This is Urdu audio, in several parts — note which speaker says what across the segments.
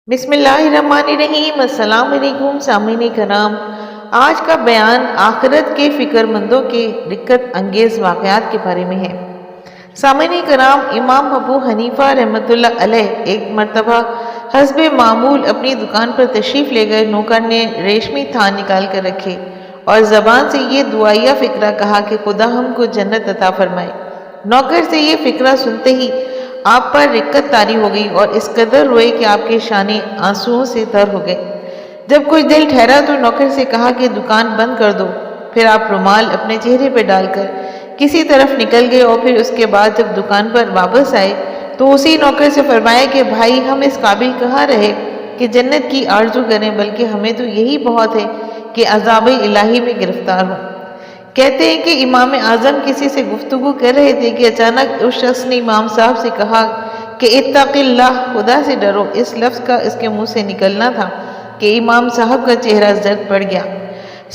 Speaker 1: بسم اللہ الرحمن الرحیم۔ السلام علیکم سامعین کرام، آج کا بیان آخرت کے فکر مندوں کے دقت انگیز واقعات کے بارے میں ہے۔ سامعین کرام، امام ابو حنیفہ رحمۃ اللہ علیہ ایک مرتبہ حسب معمول اپنی دکان پر تشریف لے گئے۔ نوکر نے ریشمی تھان نکال کر رکھے اور زبان سے یہ دعائیہ فقرہ کہا کہ خدا ہم کو جنت عطا فرمائے۔ نوکر سے یہ فقرہ سنتے ہی آپ پر رقت طاری ہو گئی اور اس قدر روئے کہ آپ کے شانے آنسوؤں سے تر ہو گئے۔ جب کچھ دل ٹھہرا تو نوکر سے کہا کہ دکان بند کر دو۔ پھر آپ رومال اپنے چہرے پہ ڈال کر کسی طرف نکل گئے اور پھر اس کے بعد جب دکان پر واپس آئے تو اسی نوکر سے فرمایا کہ بھائی، ہم اس قابل کہاں رہے کہ جنت کی آرزو کریں، بلکہ ہمیں تو یہی بہت ہے کہ عذاب الہی میں گرفتار ہوں۔ کہتے ہیں کہ امام اعظم کسی سے گفتگو کر رہے تھے کہ اچانک اس شخص نے امام صاحب سے کہا کہ اتق اللہ، خدا سے ڈرو۔ اس لفظ کا اس کے منہ سے نکلنا تھا کہ امام صاحب کا چہرہ زرد پڑ گیا،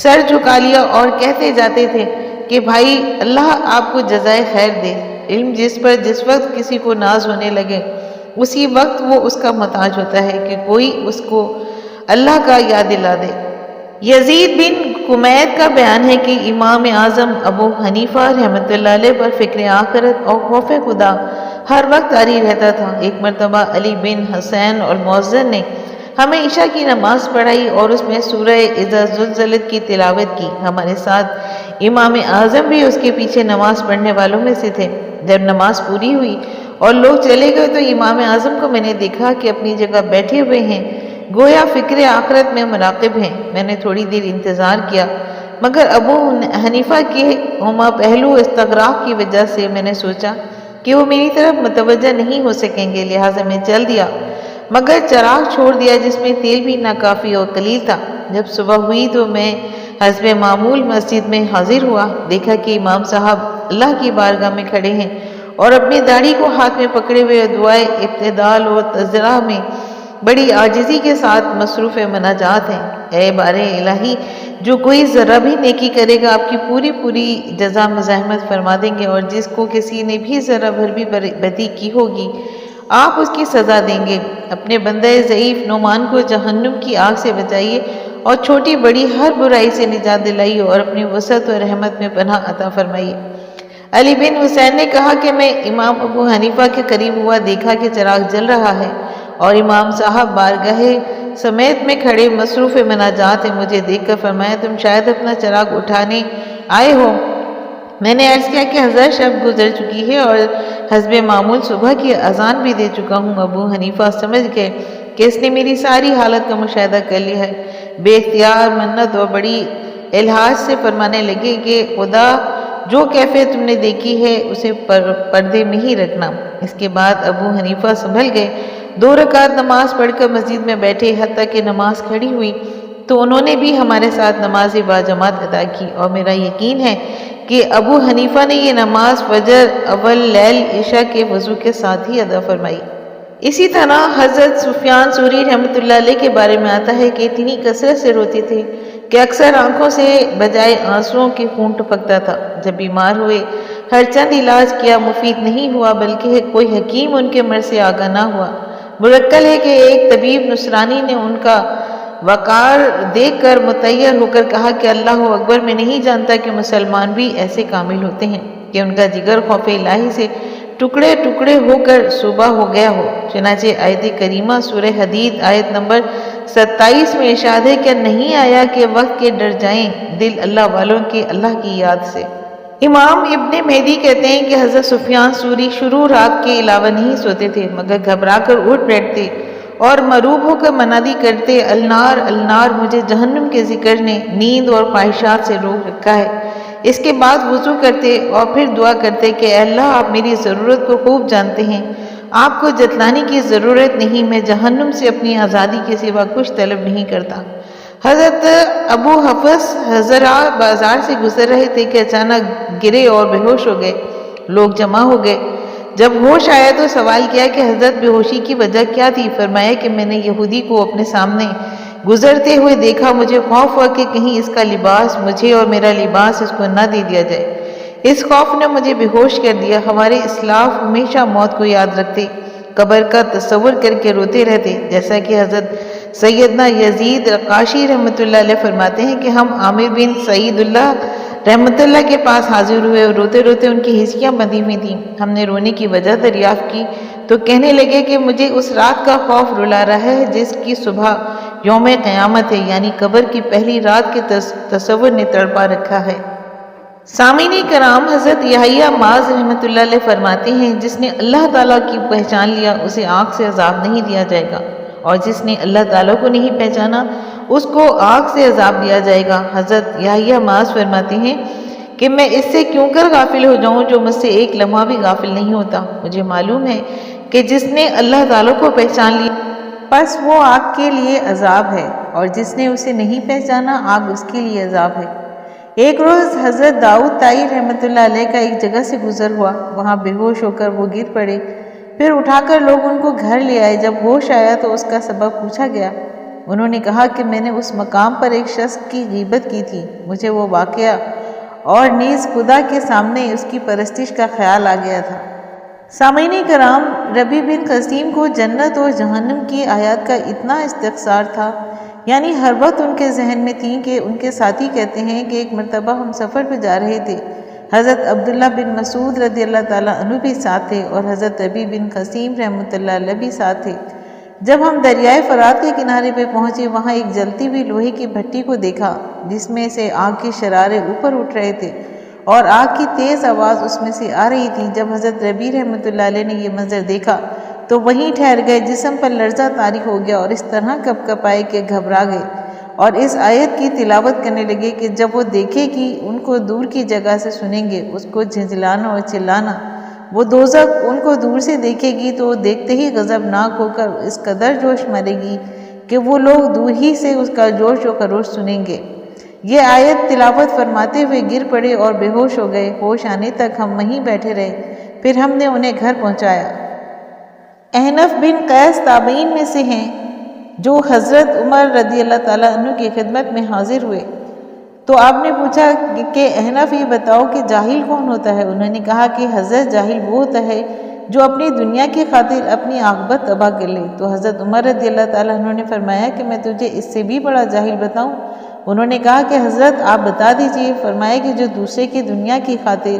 Speaker 1: سر جھکا لیا اور کہتے جاتے تھے کہ بھائی، اللہ آپ کو جزائے خیر دے۔ علم جس پر جس وقت کسی کو ناز ہونے لگے اسی وقت وہ اس کا محتاج ہوتا ہے کہ کوئی اس کو اللہ کا یاد دلا دے۔ یزید بن کمید کا بیان ہے کہ امام اعظم ابو حنیفہ رحمۃ اللہ علیہ پر فکر آخرت اور خوف خدا ہر وقت طاری رہتا تھا۔ ایک مرتبہ علی بن حسین اور مؤذن نے ہمیں عشاء کی نماز پڑھائی اور اس میں سورہ اذا زلزلت کی تلاوت کی۔ ہمارے ساتھ امام اعظم بھی اس کے پیچھے نماز پڑھنے والوں میں سے تھے۔ جب نماز پوری ہوئی اور لوگ چلے گئے تو امام اعظم کو میں نے دیکھا کہ اپنی جگہ بیٹھے ہوئے ہیں، گویا فکر آخرت میں مراقب ہیں۔ میں نے تھوڑی دیر انتظار کیا مگر ابو حنیفہ کے ہما پہلو استغراق کی وجہ سے میں نے سوچا کہ وہ میری طرف متوجہ نہیں ہو سکیں گے، لہٰذا میں چل دیا مگر چراغ چھوڑ دیا جس میں تیل بھی ناکافی اور قلیل تھا۔ جب صبح ہوئی تو میں حسب معمول مسجد میں حاضر ہوا، دیکھا کہ امام صاحب اللہ کی بارگاہ میں کھڑے ہیں اور اپنی داڑھی کو ہاتھ میں پکڑے ہوئے دعائے ابتدال اور تذرہ میں بڑی عاجزی کے ساتھ مصروف مناجات ہیں۔ اے بار الہی، جو کوئی ذرہ بھی نیکی کرے گا آپ کی پوری جزا مزاحمت فرما دیں گے، اور جس کو کسی نے بھی ذرہ بھر بھی بدی کی ہوگی آپ اس کی سزا دیں گے۔ اپنے بندہ ضعیف نعمان کو جہنم کی آگ سے بچائیے اور چھوٹی بڑی ہر برائی سے نجات دلائیے اور اپنی وسعت و رحمت میں پناہ عطا فرمائیے۔ علی بن حسین نے کہا کہ میں امام ابو حنیفہ کے قریب ہوا، دیکھا کہ چراغ جل رہا ہے اور امام صاحب بارگاہ سمیت میں کھڑے مصروف مناجات ہیں۔ مجھے دیکھ کر فرمایا تم شاید اپنا چراغ اٹھانے آئے ہو۔ میں نے عرض کیا کہ حضرت شب گزر چکی ہے اور حسب معمول صبح کی اذان بھی دے چکا ہوں۔ ابو حنیفہ سمجھ گئے کہ اس نے میری ساری حالت کا مشاہدہ کر لیا ہے۔ بے اختیار منت اور بڑی الحاح سے فرمانے لگے کہ خدا جو کیفیت تم نے دیکھی ہے اسے پردے میں ہی رکھنا۔ اس کے بعد ابو حنیفہ سنبھل گئے، 2 رکعت نماز پڑھ کر مسجد میں بیٹھے، حتیٰ کہ نماز کھڑی ہوئی تو انہوں نے بھی ہمارے ساتھ نماز باجماعت ادا کی، اور میرا یقین ہے کہ ابو حنیفہ نے یہ نماز فجر اول لیل عشاء کے وضو کے ساتھ ہی ادا فرمائی۔ اسی طرح حضرت سفیان ثوری رحمۃ اللہ علیہ کے بارے میں آتا ہے کہ اتنی کثرت سے روتے تھے کہ اکثر آنکھوں سے بجائے آنسوؤں کے خون ٹپکتا تھا۔ جب بیمار ہوئے ہر چند علاج کیا، مفید نہیں ہوا، بلکہ کوئی حکیم ان کے مرض سے آگاہ نہ ہوا۔ مرکل ہے کہ ایک طبیب نصرانی نے ان کا وقار دیکھ کر متعیر ہو کر کہا کہ اللہ اکبر، میں نہیں جانتا کہ مسلمان بھی ایسے کامل ہوتے ہیں کہ ان کا جگر خوف الہی سے ٹکڑے ٹکڑے ہو کر صبح ہو گیا ہو۔ چنانچہ آیت کریمہ سورہ حدید آیت نمبر 27 میں ارشاد ہے کہ نہیں آیا کہ وقت کے ڈر جائیں دل اللہ والوں کے اللہ کی یاد سے۔ امام ابن مہدی کہتے ہیں کہ حضرت سفیان ثوری شروع رات کے علاوہ نہیں سوتے تھے مگر گھبرا کر اٹھ بیٹھتے اور مروب ہو کر منادی کرتے، النار النار، مجھے جہنم کے ذکر نے نیند اور خواہشات سے روک رکھا ہے۔ اس کے بعد وضو کرتے اور پھر دعا کرتے کہ اے اللہ، آپ میری ضرورت کو خوب جانتے ہیں، آپ کو جتلانے کی ضرورت نہیں، میں جہنم سے اپنی آزادی کے سوا کچھ طلب نہیں کرتا۔ حضرت ابو حفص حضرہ بازار سے گزر رہے تھے کہ اچانک گرے اور بے ہوش ہو گئے۔ لوگ جمع ہو گئے۔ جب ہوش آیا تو سوال کیا کہ حضرت بے ہوشی کی وجہ کیا تھی؟ فرمایا کہ میں نے یہودی کو اپنے سامنے گزرتے ہوئے دیکھا، مجھے خوف ہوا کہ کہیں اس کا لباس مجھے اور میرا لباس اس کو نہ دے دیا جائے۔ اس خوف نے مجھے بے ہوش کر دیا۔ ہمارے اسلاف ہمیشہ موت کو یاد رکھتے قبر کا تصور کر کے روتے رہتے، جیسا کہ حضرت سیدنا یزید رقاشی رحمۃ اللہ علیہ فرماتے ہیں کہ ہم عامر بن سعید اللہ رحمۃ اللہ کے پاس حاضر ہوئے اور روتے روتے ان کی ہنسیاں بندھی ہوئی تھیں۔ ہم نے رونے کی وجہ دریافت کی تو کہنے لگے کہ مجھے اس رات کا خوف رلا رہا ہے جس کی صبح یوم قیامت ہے، یعنی قبر کی پہلی رات کے تصور نے تڑپا رکھا ہے۔ سامعین کرام، حضرت یحییٰ معاذ رحمۃ اللہ علیہ فرماتے ہیں جس نے اللہ تعالیٰ کی پہچان لیا اسے آگ سے عذاب نہیں دیا جائے گا، اور جس نے اللہ تعالیٰ کو نہیں پہچانا اس کو آگ سے عذاب دیا جائے گا۔ حضرت یحییٰ معاذ فرماتے ہیں کہ میں اس سے کیوں کر غافل ہو جاؤں جو مجھ سے ایک لمحہ بھی غافل نہیں ہوتا۔ مجھے معلوم ہے کہ جس نے اللہ تعالیٰ کو پہچان لیا پس وہ آگ کے لیے عذاب ہے، اور جس نے اسے نہیں پہچانا آگ اس کے لیے عذاب ہے۔ ایک روز حضرت داؤد طائی رحمۃ اللہ علیہ کا ایک جگہ سے گزر ہوا، وہاں بے ہوش ہو کر وہ گر پڑے، پھر اٹھا کر لوگ ان کو گھر لے آئے۔ جب ہوش آیا تو اس کا سبب پوچھا گیا۔ انہوں نے کہا کہ میں نے اس مقام پر ایک شخص کی غیبت کی تھی، مجھے وہ واقعہ اور نیز خدا کے سامنے اس کی پرستش کا خیال آ گیا تھا۔ سامعین کرام، ربیع بن قاسم کو جنت اور جہنم کی آیات کا اتنا استفسار تھا، یعنی ہر وقت ان کے ذہن میں تھی کہ ان کے ساتھی کہتے ہیں کہ ایک مرتبہ ہم سفر پہ جا رہے تھے، حضرت عبداللہ بن مسعود رضی اللہ تعالیٰ عنہ بھی ساتھ تھے اور حضرت ربیع بن قاسم رحمۃ اللہ علیہ بھی ساتھ تھے۔ جب ہم دریائے فرات کے کنارے پہ پہنچے، وہاں ایک جلتی ہوئی لوہے کی بھٹی کو دیکھا جس میں سے آگ کے شرارے اوپر اٹھ رہے تھے اور آگ کی تیز آواز اس میں سے آ رہی تھی۔ جب حضرت ربیع رحمۃ اللہ علیہ نے یہ منظر دیکھا تو وہیں ٹھہر گئے، جسم پر لرزہ طاری ہو گیا اور اس طرح کپکپائے کہ گھبرا گئے، اور اس آیت کی تلاوت کرنے لگے کہ جب وہ دیکھے کہ ان کو دور کی جگہ سے سنیں گے اس کو جھنجھلانا اور چلانا، وہ دوزخ ان کو دور سے دیکھے گی تو وہ دیکھتے ہی غضبناک ہو کر اس قدر جوش مارے گی کہ وہ لوگ دور ہی سے اس کا جوش و خروش سنیں گے۔ یہ آیت تلاوت فرماتے ہوئے گر پڑے اور بے ہوش ہو گئے۔ ہوش آنے تک ہم وہیں بیٹھے رہے، پھر ہم نے انہیں گھر پہنچایا۔ احنف بن قیس تابعین میں سے ہیں جو حضرت عمر رضی اللہ تعالیٰ عنہ کی خدمت میں حاضر ہوئے، تو آپ نے پوچھا کہ احنف یہ بتاؤ کہ جاہل کون ہوتا ہے؟ انہوں نے کہا کہ حضرت جاہل وہ ہوتا ہے جو اپنی دنیا کی خاطر اپنی عاقبت تباہ کر لے۔ تو حضرت عمر رضی اللہ تعالیٰ عنہ نے فرمایا کہ میں تجھے اس سے بھی بڑا جاہل بتاؤں؟ انہوں نے کہا کہ حضرت آپ بتا دیجئے۔ فرمایا کہ جو دوسرے کی دنیا کی خاطر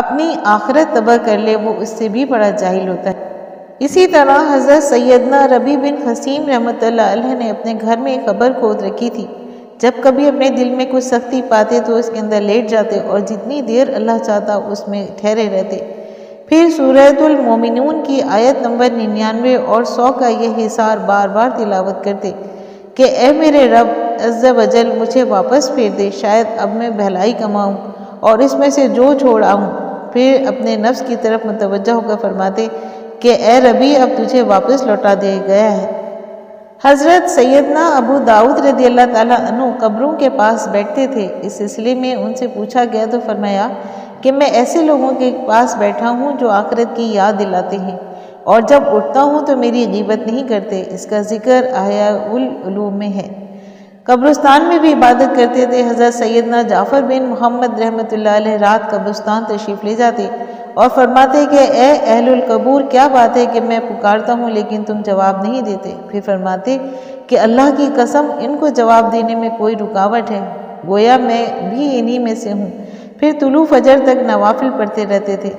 Speaker 1: اپنی آخرت تباہ کر لے وہ اس سے بھی بڑا جاہل ہوتا ہے۔ اسی طرح حضرت سیدنا ربیع بن قاسم رحمۃ اللہ علیہ نے اپنے گھر میں ایک قبر کھود رکھی تھی۔ جب کبھی اپنے دل میں کچھ سختی پاتے تو اس کے اندر لیٹ جاتے اور جتنی دیر اللہ چاہتا اس میں ٹھہرے رہتے۔ پھر سورۃ المومنون کی آیت نمبر 99 اور 100 کا یہ حصار بار بار تلاوت کرتے کہ اے میرے رب عز و جل مجھے واپس پھیر دے، شاید اب میں بھلائی کماؤں اور اس میں سے جو چھوڑ آؤں۔ پھر اپنے نفس کی طرف متوجہ ہو کر فرماتے کہ اے ربی اب تجھے واپس لوٹا دیا گیا ہے۔ حضرت سیدنا ابو داؤد رضی اللہ تعالیٰ عنہ قبروں کے پاس بیٹھتے تھے۔ اس سلسلے میں ان سے پوچھا گیا تو فرمایا کہ میں ایسے لوگوں کے پاس بیٹھا ہوں جو آخرت کی یاد دلاتے ہیں، اور جب اٹھتا ہوں تو میری غیبت نہیں کرتے۔ اس کا ذکر احیاء العلوم میں ہے۔ قبرستان میں بھی عبادت کرتے تھے۔ حضرت سیدنا جعفر بن محمد رحمۃ اللہ علیہ رات قبرستان تشریف لے جاتے اور فرماتے کہ اے اہل القبور، کیا بات ہے کہ میں پکارتا ہوں لیکن تم جواب نہیں دیتے؟ پھر فرماتے کہ اللہ کی قسم ان کو جواب دینے میں کوئی رکاوٹ ہے، گویا میں بھی انہی میں سے ہوں۔ پھر طلوع فجر تک نوافل پڑھتے رہتے تھے۔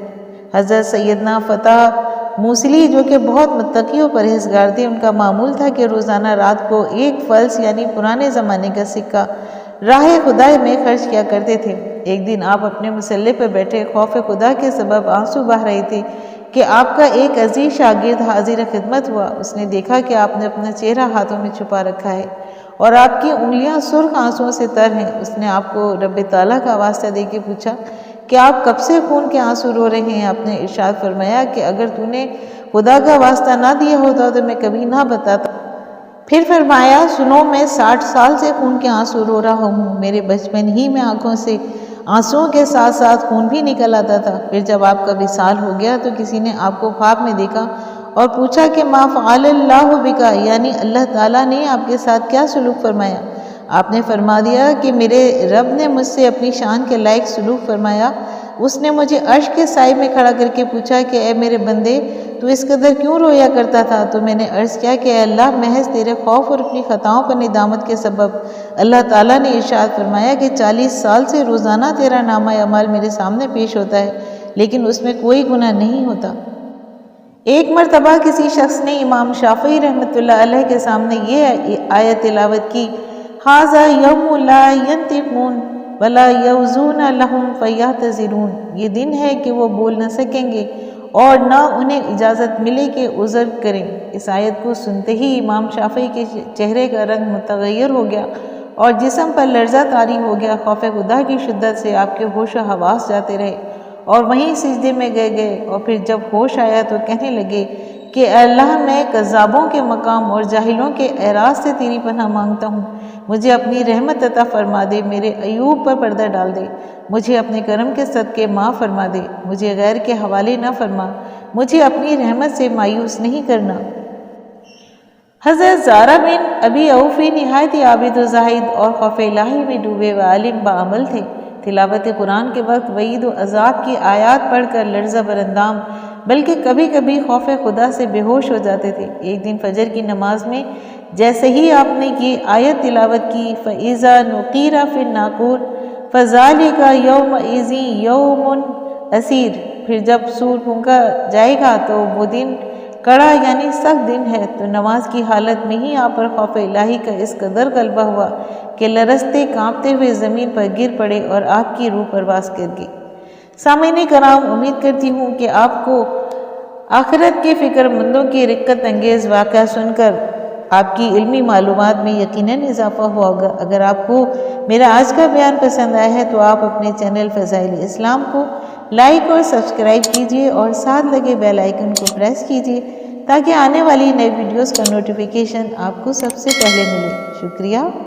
Speaker 1: حضرت سیدنا فتح موصلی جو کہ بہت متقی و پرہیزگار تھے، ان کا معمول تھا کہ روزانہ رات کو ایک فلس یعنی پرانے زمانے کا سکہ راہ خدا میں خرچ کیا کرتے تھے۔ ایک دن آپ اپنے مصلے پر بیٹھے خوف خدا کے سبب آنسو بہہ رہے تھے کہ آپ کا ایک عزیز شاگرد حاضر خدمت ہوا۔ اس نے دیکھا کہ آپ نے اپنا چہرہ ہاتھوں میں چھپا رکھا ہے اور آپ کی انگلیاں سرخ آنسوؤں سے تر ہیں۔ اس نے آپ کو رب تعالیٰ کا واسطہ دے کے پوچھا کہ آپ کب سے خون کے آنسو رو رہے ہیں؟ آپ نے ارشاد فرمایا کہ اگر تو نے خدا کا واسطہ نہ دیا ہوتا تو میں کبھی نہ بتاتا۔ پھر فرمایا سنو، میں 60 سال سے خون کے آنسو رو رہا ہوں۔ میرے بچپن ہی میں آنکھوں سے آنسوؤں کے ساتھ ساتھ خون بھی نکل آتا تھا۔ پھر جب آپ کا وصال ہو گیا تو کسی نے آپ کو خواب میں دیکھا اور پوچھا کہ ما فعل اللہ بکا، یعنی اللہ تعالیٰ نے آپ کے ساتھ کیا سلوک فرمایا؟ آپ نے فرما دیا کہ میرے رب نے مجھ سے اپنی شان کے لائق سلوک فرمایا۔ اس نے مجھے عرش کے سائے میں کھڑا کر کے پوچھا کہ اے میرے بندے، تو اس قدر کیوں رویا کرتا تھا؟ تو میں نے عرض کیا کہ اے اللہ، محض تیرے خوف اور اپنی خطاؤں پر ندامت کے سبب اللہ تعالیٰ نے ارشاد فرمایا کہ 40 سال سے روزانہ تیرا نامہ اعمال میرے سامنے پیش ہوتا ہے، لیکن اس میں کوئی گناہ نہیں ہوتا۔ ایک مرتبہ کسی شخص نے امام شافعی رحمۃ اللہ علیہ کے سامنے یہ آیت تلاوت کی، ھذا یوم لا ینطقون ولا یوزون لہم فیعتذرون، یہ دن ہے کہ وہ بول نہ سکیں گے اور نہ انہیں اجازت ملے کہ عذر کریں۔ اس آیت کو سنتے ہی امام شافعی کے چہرے کا رنگ متغیر ہو گیا اور جسم پر لرزہ طاری ہو گیا۔ خوف خدا کی شدت سے آپ کے ہوش و حواس جاتے رہے اور وہیں سجدے میں گئے اور پھر جب ہوش آیا تو کہنے لگے کہ اے اللہ، میں کذابوں کے مقام اور جاہلوں کے اعراض سے تیری پناہ مانگتا ہوں۔ مجھے اپنی رحمت عطا فرما دے، میرے عیوب پر پردہ ڈال دے، مجھے اپنے کرم کے صدقے معاف فرما دے، مجھے غیر کے حوالے نہ فرما، مجھے اپنی رحمت سے مایوس نہیں کرنا۔ حضرت زارا بن ابی اوفی نہایت عابد و زاہد اور خوف الہی میں ڈوبے و عالم بعمل تھے۔ تلاوت قرآن کے وقت وعید و عذاب کی آیات پڑھ کر لرزہ براندام، بلکہ کبھی کبھی خوف خدا سے بے ہوش ہو جاتے تھے۔ ایک دن فجر کی نماز میں جیسے ہی آپ نے یہ آیت تلاوت کی، فَإِذَا نُقِرَ فِي النَّاقُورِ فَذَلِكَ يَوْمَئِذٍ يَوْمٌ عَسِيرٌ، پھر جب سور پھونکا جائے گا تو وہ دن کڑا یعنی سخت دن ہے۔ تو نماز کی حالت میں ہی آپ پر خوف الہی کا اس قدر غلبہ ہوا کہ لرزتے کانپتے ہوئے زمین پر گر پڑے اور آپ کی روح پرواز کر گئی۔ سامعین کرام، امید کرتی ہوں کہ آپ کو آخرت کے فکر مندوں کی رقت انگیز واقعہ سن کر آپ کی علمی معلومات میں یقیناً اضافہ ہوا ہوگا۔ اگر آپ کو میرا آج کا بیان پسند آیا ہے تو آپ اپنے چینل فضائل اسلام کو لائک اور سبسکرائب کیجیے اور ساتھ لگے بیل آئیکن کو پریس کیجیے تاکہ آنے والی نئی ویڈیوز کا نوٹیفیکیشن آپ کو سب سے پہلے ملے۔ شکریہ۔